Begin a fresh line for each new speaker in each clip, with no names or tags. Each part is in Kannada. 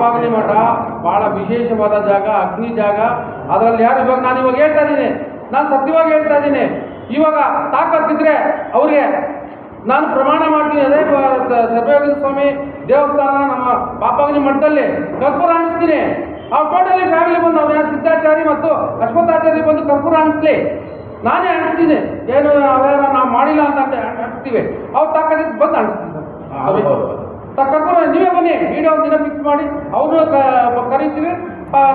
ಪಾಪಗನಿ ಮಠ ಬಹಳ ವಿಶೇಷವಾದ ಜಾಗ, ಅಗ್ನಿ ಜಾಗ. ಅದರಲ್ಲಿ ಯಾರು ಇವಾಗ ನಾನು ಇವಾಗ ಹೇಳ್ತಾ ಇದ್ದೀನಿ, ನಾನು ಸತ್ಯವಾಗಿ ಹೇಳ್ತಾ ಇದ್ದೀನಿ. ಇವಾಗ ತಾಕತ್ತಿದ್ರೆ ಅವ್ರಿಗೆ ನಾನು ಪ್ರಮಾಣ ಮಾಡ್ತೀನಿ. ಅದೇ ಸರ್ವೇಗದ ಸ್ವಾಮಿ ದೇವಸ್ಥಾನ ನಮ್ಮ ಪಾಪಗನಿ ಮಠದಲ್ಲಿ ಕರ್ಪೂರ ಅನಿಸ್ತೀನಿ. ಅವ್ರು ಟೋಟಲಿ ಫ್ಯಾಮಿಲಿ ಬಂದು ಅವ್ರು ಯಾರು ಸಿದ್ಧಾಚಾರಿ ಮತ್ತು ಅಶ್ವತ್ಥಾಚಾರ್ಯ ಬಂದು ಕರ್ಪೂರ ಅನಿಸ್ಲಿ, ನಾನೇ ಅನಿಸ್ತೀನಿ. ಏನು ಅವೆಲ್ಲ ನಾವು ಮಾಡಿಲ್ಲ ಅಂತ ಅನಿಸ್ತೀವಿ, ಅವ್ರು ತಾಕತ್ತಿದ್ದು ಬಂದು ಅನಿಸ್ತೀನಿ ಕರ್ಪೂರ. ನೀವೇ ಬನ್ನಿ, ವಿಡಿಯೋ ದಿನ ಫಿಕ್ಸ್ ಮಾಡಿ ಅವ್ರನ್ನ ಕರಿತೀವಿ,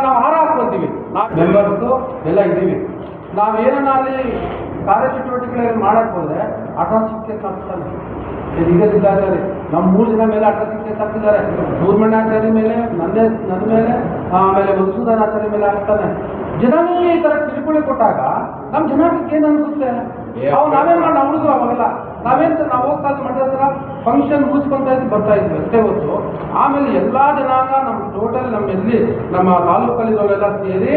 ನಾವು ಹಾರ ಹಾಕ್ಕೊಂತೀವಿ. ನಾವು ಮೆಂಬರ್ಸು ಎಲ್ಲ ಇದ್ದೀವಿ. ನಾವೇನನ್ನ ಅಲ್ಲಿ ಕಾರ್ಯಚಟುವಟಿಕೆಗಳನ್ನು ಮಾಡಕ್ಕೆ ಹೋದರೆ ಅಟ್ರಾಸಿಟಿ ಕೇಸ್ ಹಾಕ್ತಾರೆ. ಈಗ ಸಿದ್ಧಾಚಾರ್ಯ ನಮ್ಮ 3 ಜನ ಮೇಲೆ ಅಟ್ರಾಸಿಟಿ ಕೇಸ್ ಹಾಕ್ತಿದ್ದಾರೆ. ಸೂರ್ಮಣ್ಣಾಚಾರ್ಯ ಮೇಲೆ, ನನ್ನ ಮೇಲೆ, ಆಮೇಲೆ ಮಧುಸೂದನಾಚಾರ್ಯ ಮೇಲೆ ಹಾಕ್ತಾನೆ. ಜನಾಂಗಕ್ಕೆ ಈ ಥರ ತಿಳ್ಕೊಳ್ಳಿ ಕೊಟ್ಟಾಗ ನಮ್ಮ ಜನಾಂಗಕ್ಕೆ ಏನು ಅನಿಸುತ್ತೆ? ನಾವೇನು ಮಾಡಿ ನಾವು ಹುಡುಗರು ಅವಾಗೆಲ್ಲ ನಾವು ಹೋಗ್ತಾ ಇದ್ವಿ ಮಠದ ಹತ್ರ ಫಂಕ್ಷನ್ ಮುಗಿಸ್ಕೊತಾ ಇದ್ದು ಬರ್ತಾ ಇದ್ವಿ ಅಷ್ಟೇ ಹೊತ್ತು. ಆಮೇಲೆ ಎಲ್ಲ ಜನಾಂಗ ನಮ್ಮ ಟೋಟಲ್ ನಮ್ಮ ತಾಲೂಕಲ್ಲಿರೋರೆಲ್ಲ ಸೇರಿ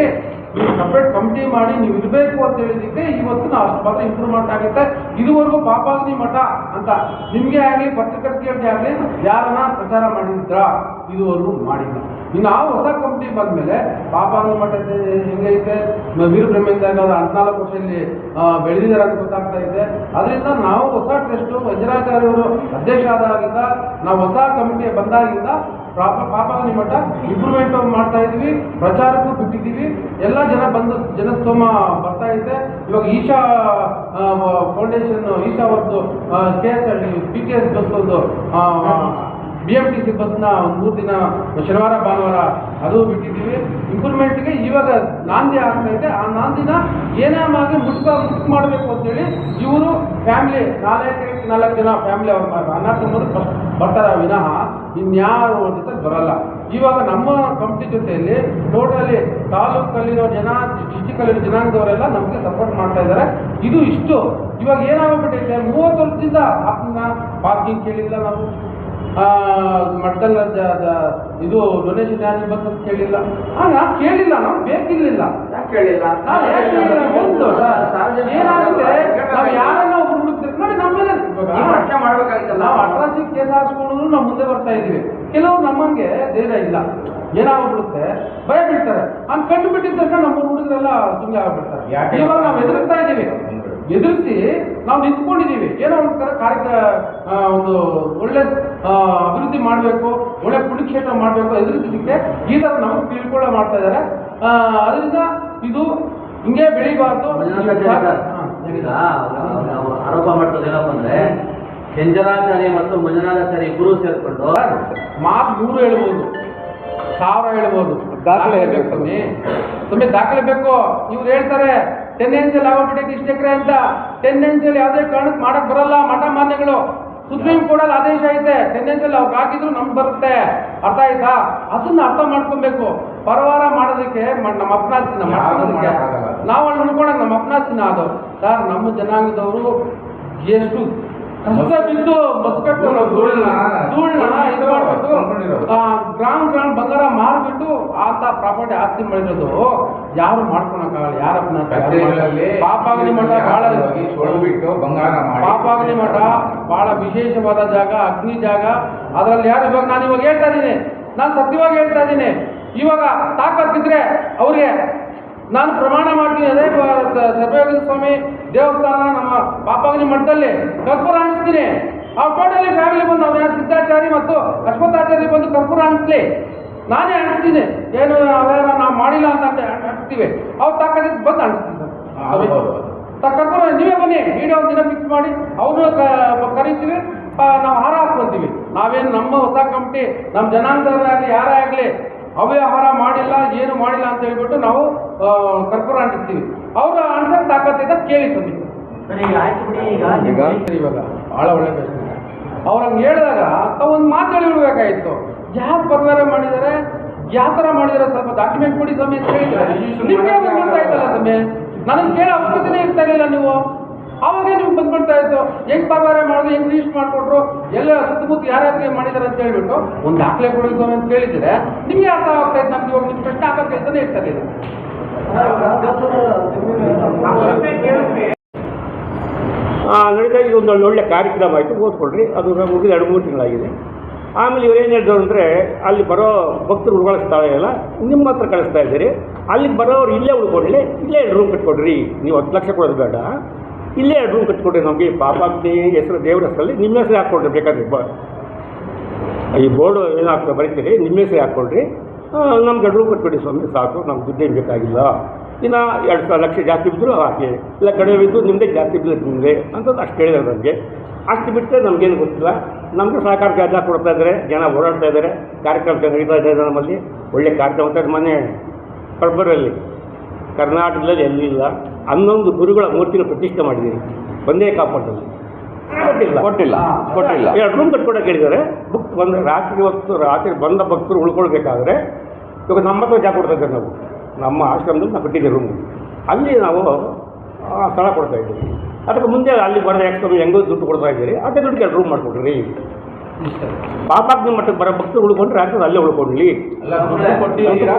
ಸಪ್ರೇಟ್ ಕಮಿಟಿ ಮಾಡಿ ನೀವು ಇರಬೇಕು ಅಂತ ಹೇಳಿದ್ದಕ್ಕೆ ಇವತ್ತು ನಾವು ಅಷ್ಟು ಮಾತ್ರ ಇಂಪ್ರೂವ್ ಮಾಡ್ತಾಗುತ್ತೆ. ಇದುವರೆಗೂ ಪಾಪಾಗ್ನಿ ಮಠ ಅಂತ ನಿಮಗೆ ಆಗಲಿ ಪತ್ರಕರ್ತೆಗಳಿಗೆ ಆಗಲಿ ಯಾರನ್ನ ಪ್ರಚಾರ ಮಾಡಿದ್ರಾ? ಇದುವರೆಗೂ ಮಾಡಿಲ್ಲ. ಇನ್ನು ನಾವು ಹೊಸ ಕಂಪ್ನಿ ಬಂದಮೇಲೆ ಪಾಪಾಗ್ನಿ ಮಠ ಹೆಂಗೈತೆ, ವೀರಬ್ರಹ್ಮೇಂದ್ರ 14 ವರ್ಷದಲ್ಲಿ ಬೆಳೆದಿದ್ದಾರೆ ಅಂತ ಗೊತ್ತಾಗ್ತಾ ಇದೆ. ಅದರಿಂದ ನಾವು ಹೊಸ ಟ್ರಸ್ಟು ವಜ್ರಾಚಾರ್ಯವರು ಅಧ್ಯಕ್ಷ ಆದಾಗಿಂದ ನಾವು ಹೊಸ ಕಮಿಟಿ ಬಂದಾಗಿಂದ ಪಾಪಾಗ್ನಿ ಮಠ ಇಂಪ್ರೂವ್ಮೆಂಟ್ ಮಾಡ್ತಾ ಇದ್ವಿ, ಪ್ರಚಾರಕ್ಕೂ ಬಿಟ್ಟಿದ್ದೀವಿ. ಎಲ್ಲ ಜನಸ್ತೋಮ ಬರ್ತಾ ಇದೆ. ಇವಾಗ ಈಶಾ ಫೌಂಡೇಶನ್, ಈಶಾ ಅವ್ರದ್ದು KSRTC PTS ಬಸ್ ಒಂದು BMTC ಬಸ್ನ ಒಂದು 3 ದಿನ ಶನಿವಾರ ಭಾನುವಾರ ಅದು ಬಿಟ್ಟಿದ್ದೀವಿ. ಇಂಪ್ರೂವ್ಮೆಂಟ್ಗೆ ಇವಾಗ ನಾಂದಿ ಆಗ್ತಾ ಇದೆ. ಆ ನಾಂದಿನ ಏನಾಗಿ ಮುಟ್ಟು ಮಾಡಬೇಕು ಅಂತೇಳಿ ಇವರು ಫ್ಯಾಮಿಲಿ 4 ಜನ ಫ್ಯಾಮಿಲಿ ಅವ್ರ 14 ಬರ್ತಾರೆ ವಿನಃ ಇನ್ಯಾರು ಜೊತೆ ಬರಲ್ಲ. ಇವಾಗ ನಮ್ಮ ಕಂಪ್ನಿ ಜೊತೆಯಲ್ಲಿ ಟೋಟಲಿ ತಾಲೂಕಲ್ಲಿರೋ ಡಿಸ್ಟಿಕಲ್ಲಿರೋ ಜನಾಂಗದವರೆಲ್ಲ ನಮಗೆ ಸಪೋರ್ಟ್ ಮಾಡ್ತಾ ಇದ್ದಾರೆ. ಇದು ಇಷ್ಟು. ಇವಾಗ ಏನಾಗ್ಬಿಟ್ಟೈತೆ, 30 ವರ್ಷದಿಂದ ಅದನ್ನ ಪಾರ್ಕಿಂಗ್ ಕೇಳಿಲ್ಲ, ನಾವು ಮಠದಲ್ಲಿ ಇದು ಡೊನೇಷನ್ ಯಾರಿಗೆ ಬಂತ ಕೇಳಿಲ್ಲ. ಕೇಳಿಲ್ಲ, ನಾವು ಬೇಕಿರ್ಲಿಲ್ಲ. ಏನಾಗುತ್ತೆ, ನಾವು ಯಾರನ್ನ ಒಬ್ರು ಹುಡುಕ್ತಿರ್ತೀವಿ ನೋಡಿ, ನಮ್ಮ ಮೇಲೆ ಮಾಡ್ಬೇಕಾಗಿತ್ತಲ್ಲ. ನಾವು ಅಟ್ರಾಸಿಟಿ ಕೇಸ್ ಹಾಕ್ಸ್ಕೊಂಡು ನಾವು ಮುಂದೆ ಬರ್ತಾ ಇದೀವಿ. ಕೆಲವರು ನಮ್ಮಂಗೆ ಧೈರ್ಯ ಇಲ್ಲ, ಏನಾಗ್ಬಿಡುತ್ತೆ ಭಯ ಬೀಳ್ತಾರೆ. ಕಂಡು ಬಿಟ್ಟಿದ ತಕ್ಷಣ ನಮ್ಮ ಹುಡುಗರೆಲ್ಲ ಸುಮ್ಮನೆ ಆಗ್ಬಿಡ್ತಾರೆ. ಇವಾಗ ನಾವು ಎದುರಿಸ್ತಾ ಇದ್ದೀವಿ, ಎದುರಿಸಿ ನಾವು ನಿಂತ್ಕೊಂಡಿದ್ದೀವಿ. ಏನೋ ಒಂದು ಒಳ್ಳೆ ಅಭಿವೃದ್ಧಿ ಮಾಡಬೇಕು, ಒಳ್ಳೆ ಪುಣ್ಯಕ್ಷೇತ್ರ ಮಾಡಬೇಕು, ಎದುರಿಸಲಿಕ್ಕೆ ಈ ಥರ ನಮಗೆ ತಿಳ್ಕೊಳ್ಳೋ ಮಾಡ್ತಾ ಇದ್ದಾರೆ. ಅದರಿಂದ ಇದು ಹಿಂಗೆ ಬೆಳಿಬಾರ್ದು.
ಆರೋಪ ಮಾಡ್ತದೆ ಏನಪ್ಪ ಅಂದ್ರೆ, ಕೆಂಜರಾಚಾರ್ಯ ಮತ್ತು ಮಂಜುನಾಥಾಚಾರ್ಯ ಇಬ್ಬರು ಸೇರ್ಕೊಂಡು
ಮಾತು 100 ಹೇಳ್ಬೋದು, 1000 ಹೇಳ್ಬೋದು, ದಾಖಲೆ ಇರಬೇಕು. ಸುಮ್ಮನೆ ದಾಖಲೆ ಬೇಕು. ಇವ್ರು ಹೇಳ್ತಾರೆ ಟೆಂಡೆನ್ಸಿಯಲ್ಲಿ ಆಗೋಗ್ಬಿಟ್ಟೈತೆ ಇಷ್ಟು ಎಕರೆ ಅಂತ. ಟೆಂಡೆನ್ಸಿಯಲ್ಲಿ ಯಾವುದೇ ಕಾರಣಕ್ಕೆ ಮಾಡಕ್ ಬರಲ್ಲ. ಮಠ ಮಾನ್ಯಗಳು ಸುಪ್ರೀಂ ಕೋರ್ಟಲ್ಲಿ ಆದೇಶ ಐತೆ, ಟೆಂಡೆನ್ಸಿಯಲ್ಲಿ ಅವ್ರಿಗೆ ಹಾಕಿದ್ರು ನಮ್ಗೆ ಬರುತ್ತೆ. ಅರ್ಥ ಆಯ್ತಾ? ಅದನ್ನ ಅರ್ಥ ಮಾಡ್ಕೊಬೇಕು. ಪರವಾರ ಮಾಡೋದಕ್ಕೆ ನಮ್ಮ ಅಪ್ನಾಸಿನ ಮಾಡೋದಕ್ಕೆ ನಾವು ಅಲ್ಲಿ ಉಳ್ಕೊಳಕ್ ನಮ್ಮ ಅಪ್ನಾಸಿನ ಅದು. ಸರ್, ನಮ್ಮ ಜನಾಂಗದವರು ಎಷ್ಟು ಕಷ್ಟ ಬಿದ್ದು ಬಸ್ಕಟ್ಟು ಧೂಳನ್ನ ಇದು ಮಾಡ್ಬಿಟ್ಟು ಗ್ರಾಮ್ ಬಂಗಾರ ಮಾರ್ಬಿಟ್ಟು ಅಂತ ಪ್ರಾಪರ್ಟಿ ಆಸ್ತಿ ಮಾಡಿರೋದು ಯಾರು ಮಾಡ್ಕೊಳಕ್ಕಾಗಲ್ಲ. ಯಾರಪ್ಪನ ಪಾಪಾಗ್ನಿ ಮಠ ಪಾಪಾಗ್ನಿ ಮಠ ಬಹಳ ವಿಶೇಷವಾದ ಜಾಗ, ಅಗ್ನಿ ಜಾಗ. ಅದರಲ್ಲಿ ಯಾರು ಇವಾಗ ನಾನು ಇವಾಗ ಹೇಳ್ತಾ ಇದ್ದೀನಿ, ನಾನು ಸತ್ಯವಾಗಿ ಹೇಳ್ತಾ ಇದ್ದೀನಿ. ಇವಾಗ ತಾಕತ್ತಿದ್ರೆ ಅವ್ರಿಗೆ ನಾನು ಪ್ರಮಾಣ ಮಾಡ್ತೀನಿ. ಅದೇ ಸರ್ವೇಗದ ಸ್ವಾಮಿ ದೇವಸ್ಥಾನ ನಮ್ಮ ಪಾಪಾಗ್ನಿ ಮಠದಲ್ಲಿ ಕರ್ಪೂರ ಅನಿಸ್ತೀನಿ. ಅವ್ರು ಟೋಟಲಿ ಫ್ಯಾಮಿಲಿ ಬಂದು ಅವ್ರು ಯಾರು ಸಿದ್ಧಾಚಾರ್ಯ ಮತ್ತು ಅಶ್ವತ್ಥಾಚಾರ್ಯ ಬಂದು ಕರ್ಪೂರ ಅನಿಸ್ಲಿ, ನಾನೇ ಅನಿಸ್ತೀನಿ. ಏನು ಅವೆಲ್ಲ ನಾವು ಮಾಡಿಲ್ಲ ಅಂತ ಅನಿಸ್ತೀವಿ, ಅವ್ರು ತಾಕತ್ತಿದ್ದು ಬಂದು ಅನಿಸ್ತೀನಿ ಕರ್ಪೂರ. ನೀವೇ ಬನ್ನಿ, ವಿಡಿಯೋ ದಿನ ಫಿಕ್ಸ್ ಮಾಡಿ ಅವ್ರನ್ನ ಕರಿತೀವಿ, ನಾವು ಹಾರ ಹಾಕ್ಕೊಂತೀವಿ. ನಾವೇನು ನಮ್ಮ ಹೊಸ ಕಮಿಟಿ ನಮ್ಮ ಜನಾಂಗದವರಾಗಲಿ ಯಾರೇ ಆಗಲಿ ಅವ್ಯವಹಾರ ಮಾಡಿಲ್ಲ, ಏನು ಮಾಡಿಲ್ಲ ಅಂತ ಹೇಳ್ಬಿಟ್ಟು ನಾವು ಕರ್ಪೂರ ಅಂಟಿಸ್ತೀವಿ. ಅವರು ಅನ್ಸಕ್ ತಾಕತ್ತಿದ್ದ ಕೇಳಿ ಸಮಿತಿ. ಇವಾಗ ಬಹಳ ಒಳ್ಳೆ ಪ್ರಶ್ನೆ. ಅವ್ರಂಗೆ ಹೇಳಿದಾಗ ಒಂದು ಮಾತು ಹೇಳಿ ಬಿಡ್ಬೇಕಾಗಿತ್ತು. ಯಾರು ಪರವಾರ ಮಾಡಿದ್ದಾರೆ, ಯಾವ ಥರ ಮಾಡಿದಾರೆ, ಸ್ವಲ್ಪ ಡಾಕ್ಯುಮೆಂಟ್ ಕೊಡಿ ಸಮಯ ಅಂತ ಹೇಳಿದ್ರೆ ನಿಮಗೆ ಬಂದ್ಬಿಡ್ತಾ ಇತ್ತಲ್ಲ ಸಮಯ. ನನಗೆ ಕೇಳೋ ಅವಶ್ಯಕತೆನೇ ಇರ್ತಾ ಇರಲಿಲ್ಲ. ನೀವು ಅವಾಗೇ ನಿಮ್ಗೆ ಬಂದ್ಬಿಡ್ತಾ ಇತ್ತು. ಹೆಂಗ್ ಪರವಾರ ಮಾಡೋದು, ಹೆಂಗ್ ರಿಜಿಸ್ಟರ್ ಮಾಡಿಕೊಟ್ರು, ಎಲ್ಲ ಸುತ್ತಮುತ್ತ ಯಾರ್ಯಾರಿಗೆ ಮಾಡಿದ್ದಾರೆ ಅಂತ ಹೇಳ್ಬಿಟ್ಟು ಒಂದು ದಾಖಲೆ ಕೊಡಿ ಸ್ವಾಮಿ ಅಂತ ಕೇಳಿದ್ರೆ ನಿಮ್ಗೆ ಅರ್ಥ ಆಗ್ತಾ ಇತ್ತು. ನಮ್ಗೆ ಇವಾಗ ನಿಮ್ಮ ಪ್ರಶ್ನೆ ಹಾಕಕ್ಕೆ ಹೇಳ್ತಾನೆ ಇರ್ತಾ ಇಲ್ಲ.
ನಡೀತಾ ಇದೊಂದು ಒಳ್ಳೆ ಕಾರ್ಯಕ್ರಮ ಆಯಿತು, ಓದ್ಕೊಳ್ರಿ. ಅದು ಮುಗಿದ 2-3 ತಿಂಗಳಾಗಿದೆ. ಆಮೇಲೆ ಇವ್ರು ಏನು ಹೇಳಿದ್ರು ಅಂದರೆ ಅಲ್ಲಿ ಬರೋ ಭಕ್ತರು ಉಳ್ಕೊಳ್ಳೋ ಸ್ಥಳ ಇಲ್ಲ ನಿಮ್ಮ ಹತ್ರ ಕಳಿಸ್ತಾ ಇದ್ದೀರಿ, ಅಲ್ಲಿಗೆ ಬರೋರು ಇಲ್ಲೇ ಉಳ್ಕೊಳ್ಳಿ, ಇಲ್ಲೇ 2 ರೂಮ್ ಕಟ್ಕೊಡ್ರಿ, ನೀವು 10 ಲಕ್ಷ ಕೊಡೋದು ಬೇಡ, ಇಲ್ಲೇ 2 ರೂಮ್ ಕಟ್ಕೊಡ್ರಿ, ನಮಗೆ ಪಾಪಾಗ್ನಿ ಹೆಸರು ದೇವ್ರ ಹೆಸರಲ್ಲಿ ನಿಮ್ಮ ಹೆಸರು ಹಾಕ್ಕೊಡ್ರಿ, ಬೇಕಾದ್ರೆ ಈ ಬೋರ್ಡು ಏನು ಹಾಕ್ತಾ ಬರೀತೀರಿ ನಿಮ್ಮ ಹೆಸರು ಹಾಕ್ಕೊಡ್ರಿ, ನಮ್ಗೆ 2 ರೂಮ್ ಕಟ್ಕೊಡಿ ಸ್ವಾಮಿ ಸಾಕು, ನಮ್ಗೆ ದುಡ್ಡೇನು ಬೇಕಾಗಿಲ್ಲ, ಇನ್ನು 2 ಲಕ್ಷ ಜಾಸ್ತಿ ಬಿದ್ದರೂ ಹಾಕಿ, ಇಲ್ಲ ಕಡಿಮೆ ಬಿದ್ದು ನಿಮ್ಮದೇ ಜಾಸ್ತಿ ಬಿದ್ದು ನಿಮ್ಮದೇ ಅಂತಂದು ಅಷ್ಟು ಹೇಳಿದ್ರು ನನಗೆ. ಅಷ್ಟು ಬಿಟ್ಟರೆ ನಮಗೇನು ಗೊತ್ತಿಲ್ಲ, ನಮಗೆ ಸಹಕಾರ ಜಾಗ ಕೊಡ್ತಾ ಇದ್ದಾರೆ, ಜನ ಓಡಾಡ್ತಾ ಇದ್ದಾರೆ, ಕಾರ್ಯಕ್ರಮ ನಡೀತಾ ಇದೆ ನಮ್ಮಲ್ಲಿ, ಒಳ್ಳೆ ಕಾರ್ಯಕ್ರಮ ಅಂತ ಮೊನ್ನೆ ಕಡ್ಬರಲ್ಲಿ ಕರ್ನಾಟಕದಲ್ಲಿ ಎಲ್ಲಿಲ್ಲ 11 ಗುರುಗಳ ಮೂರ್ತಿನ ಪ್ರತಿಷ್ಠೆ ಮಾಡಿದ್ದೀರಿ ಒಂದೇ ಕಾಪಾಟಲ್ಲಿ.
ಕೊಟ್ಟಿಲ್ಲ
2 ರೂಮ್ ಕಟ್ಕೊಡೋಕೆ ಹೇಳಿದ್ದಾರೆ. ಬುಕ್ ಬಂದು ರಾತ್ರಿ ಬಂದ ಭಕ್ತರು ಉಳ್ಕೊಳ್ಬೇಕಾದ್ರೆ ಇವಾಗ ನಮ್ಮ ಹತ್ರ ಜಾಗ ಕೊಡ್ತಾ ಇದ್ದಾರೆ, ನಾವು ನಮ್ಮ ಆಶ್ರಮದಲ್ಲಿ ನಾವು ಕಟ್ಟಿದ್ದೀವಿ ರೂಮ್, ಅಲ್ಲಿ ನಾವು ಸ್ಥಳ ಕೊಡ್ತಾ ಇದ್ದೀವಿ. ಅದಕ್ಕೆ ಮುಂದೆ ಅಲ್ಲಿ ಬರೋ ಯಾಕೆ ಹೆಂಗೋ ದುಡ್ಡು ಕೊಡ್ತಾ ಇದ್ದೀರಿ, ಅದೇ ದುಡ್ಡು 2 ರೂಮ್ ಮಾಡಿಕೊಡ್ರಿ, ಪಾಪಾಗ್ನಿ ಮಟ್ಟಕ್ಕೆ ಬರೋ ಭಕ್ತರು ಉಳ್ಕೊಂಡ್ರೆ ರಾತ್ರಿ ಅಲ್ಲೇ ಉಳ್ಕೊಳ್ಳಿ.